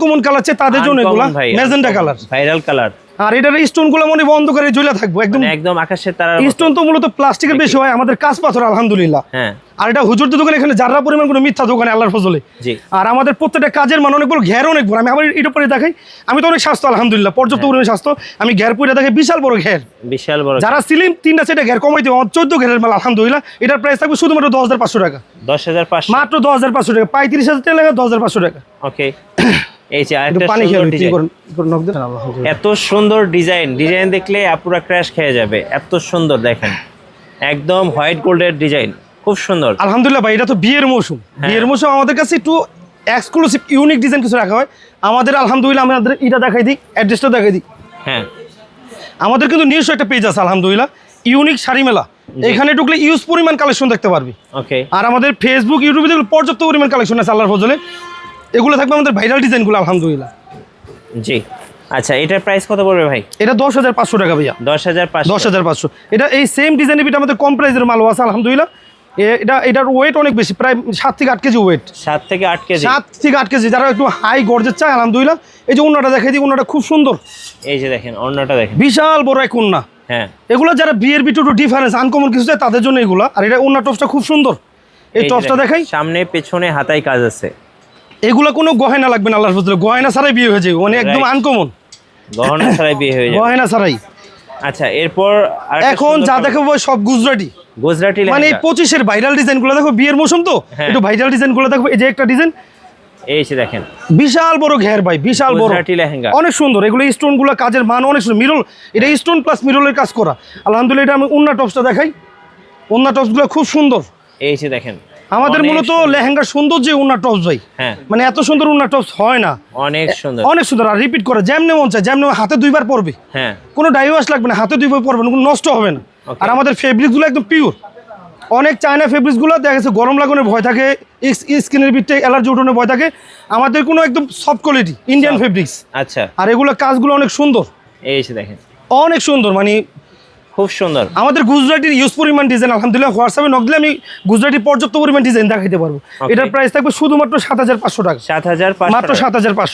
Common colour আছে তাদের জন্য এগুলা ম্যাজেন্টা কালার, ভাইরাল কালার। আর এটার স্টোন গুলো মনে বন্ধ করে ঝুলে থাকবো একদম একদম আকাশের তারা। স্টোন তো মূলত প্লাস্টিকের বেশি হয়, আমাদের কাঁচ পাথর আলহামদুলিল্লাহ। হ্যাঁ, আর এটা হুজুরদের দোকানে এখানে যারা পরিমাণ কোনো মিথ্যা দোকানে আল্লাহর ফজলে। জি। আর আমাদের প্রত্যেকটা কাজের মান অনেক বড়, ঘের অনেক বড়। আমি আবার এটা পরে দেখাই, আমি তো অনেক স্বাস্থ্য আলহামদুলিল্লাহ, পর্যাপ্ত পরিমাণে স্বাস্থ্য। আমি ঘের পরে দেখাই, বিশাল বড় ঘের, বিশাল বড়। যারা সিলিম 3টা সেটা ঘের কমাইতে 14 ঘেরের মাল আলহামদুলিল্লাহ। এটার প্রাইস থাকবে শুধুমাত্র 10,500 টাকা। 10,500 মাত্র 10,500 টাকা, 35,000 টাকা লাগে 10,500 টাকা। ওকে, এই যে আরেকটা পানি সুন্দর খেয়ে ডিজাইন। এত সুন্দর ডিজাইন দেখলে আপুরা ক্র্যাশ খেয়ে যাবে। এত সুন্দর দেখেন, একদম হোয়াইট গোল্ডের ডিজাইন, খুব সুন্দর। আলহামদুলিল্লাহ ভাই, এটা তো বিয়ের মৌসুম। বিয়ের মৌসুম আমাদের কাছে একটু এক্সক্লুসিভ ইউনিক ডিজাইন কিছু রাখা হয় আমাদের। আলহামদুলিল্লাহ আমাদের এটা দেখাই দিই, অ্যাড্রেসটা দেখাই দিই। হ্যাঁ, আমাদের কিন্তু নিজস্ব একটা পেজ আছে আলহামদুলিল্লাহ, ইউনিক শাড়ি মেলা। এখানে ঢুকলে ইউজ পরিমাণ কালেকশন দেখতে পারবি। ওকে। আর আমাদের ফেসবুক ইউটিউবে দেখলে পর্যাপ্ত পরিমাণ কালেকশন আছে আল্লাহর ফজলে। এগুলো থাকবে আমাদের ভাইরাল ডিজাইনগুলো আলহামদুলিল্লাহ। জি। আচ্ছা, এটার প্রাইস কত পড়বে ভাই? এটা 10,500 টাকা ভাইয়া। 10,500। 10,500। এটা এই সেম ডিজাইনের ভিতরে আমাদের কম প্রাইসের মালও আছে আলহামদুলিল্লাহ। এটার ওয়েট অনেক বেশি, প্রায় 7 থেকে 8 কেজি ওয়েট। 7 থেকে 8 কেজি। 7 থেকে 8 কেজি, যারা একটু হাই গর্জের চায় আলহামদুলিল্লাহ। এই যে ওন্নাটা দেখাই দিই, ওন্নাটা খুব সুন্দর। এই যে দেখেন ওড়নাটা দেখেন, বিশাল বড় এক ওন্না। হ্যাঁ, এগুলো যারা বিয়ের ভিতরে একটু ডিফারেন্স আনকমন কিছু চায় তাদের জন্য এগুলো। আর এটা ওন্না টপসটা খুব সুন্দর। এই যে টপসটা দেখেন, দেখাই, সামনে পেছনে হাতায় কাজ আছে। এগুলো কোনো গয়না লাগবে না আল্লাহর ফজলে, গয়না ছাড়াই বিয়ে হয়ে যাবে, মানে একদম আনকমন, গহনা ছাড়াই বিয়ে হয়ে যাবে। গয়না ছাড়াই। আচ্ছা, এরপর এখন যা দেখাবো সব গুজরাটি, গুজরাটি মানে এই লেহেঙ্গা। 25-এর ভাইরাল ডিজাইনগুলো দেখো, বিয়ের মৌসুম তো হ্যাঁ। একটু ভাইরাল ডিজাইনগুলো দেখো। এই যে একটা ডিজাইন, এই যে দেখেন বিশাল বড় ঘের ভাই, বিশাল বড় গুজরাটি লেহেঙ্গা, অনেক সুন্দর। এগুলো স্টোনগুলো কাজের মান অনেক সুন্দর, মিরল, এটা স্টোন প্লাস মিরলের কাজ করা আলহামদুলিল্লাহ। এটা আমি ওন্না টপসটা দেখাই, ওন্না টপসগুলো খুব সুন্দর। এই যে দেখেন আমাদের অনেক মূলত সুন্দর। লেহেঙ্গার সৌন্দর্য ওন্না টপস ভাই, হ্যাঁ, মানে এত সুন্দর ওন্না টপস হয় না, অনেক সুন্দর। অনেক সুন্দর। আর রিপিট করে যেমনে মন চায়, যেমনে হাতে 2বার পরবে, হ্যাঁ, কোনো ডাই ওয়াশ লাগবে না, হাতে 2বার পরবে না, কোনো নষ্ট হবে না। Okay. আর আমাদের ফেব্রিক্সগুলো একদম পিওর। অনেক চায়না ফেব্রিক্সগুলো দেখা গেছে গরম লাগানোর ভয় থাকে, স্কিনের ভিতরে অ্যালার্জি উঠানোর ভয় থাকে। আমাদের কোনো একদম সফট কোয়ালিটি ইন্ডিয়ান ফেব্রিক্স। আচ্ছা, আর এগুলো কাজগুলো অনেক সুন্দর, এই যে দেখেন অনেক সুন্দর, মানে খুব সুন্দর। আমাদের গুজরাটির ইউজ পরিমাণ ডিজাইন আলহামদুলিল্লাহ। হোয়াটসঅ্যাপে নক দিলে আমি গুজরাটি পর্যাপ্ত পরিমাণ ডিজাইন দেখাইতে পারবো। Okay. এটার প্রাইস থাকবে শুধুমাত্র 7,500 টাকা, 7,500 মাত্র 7,500।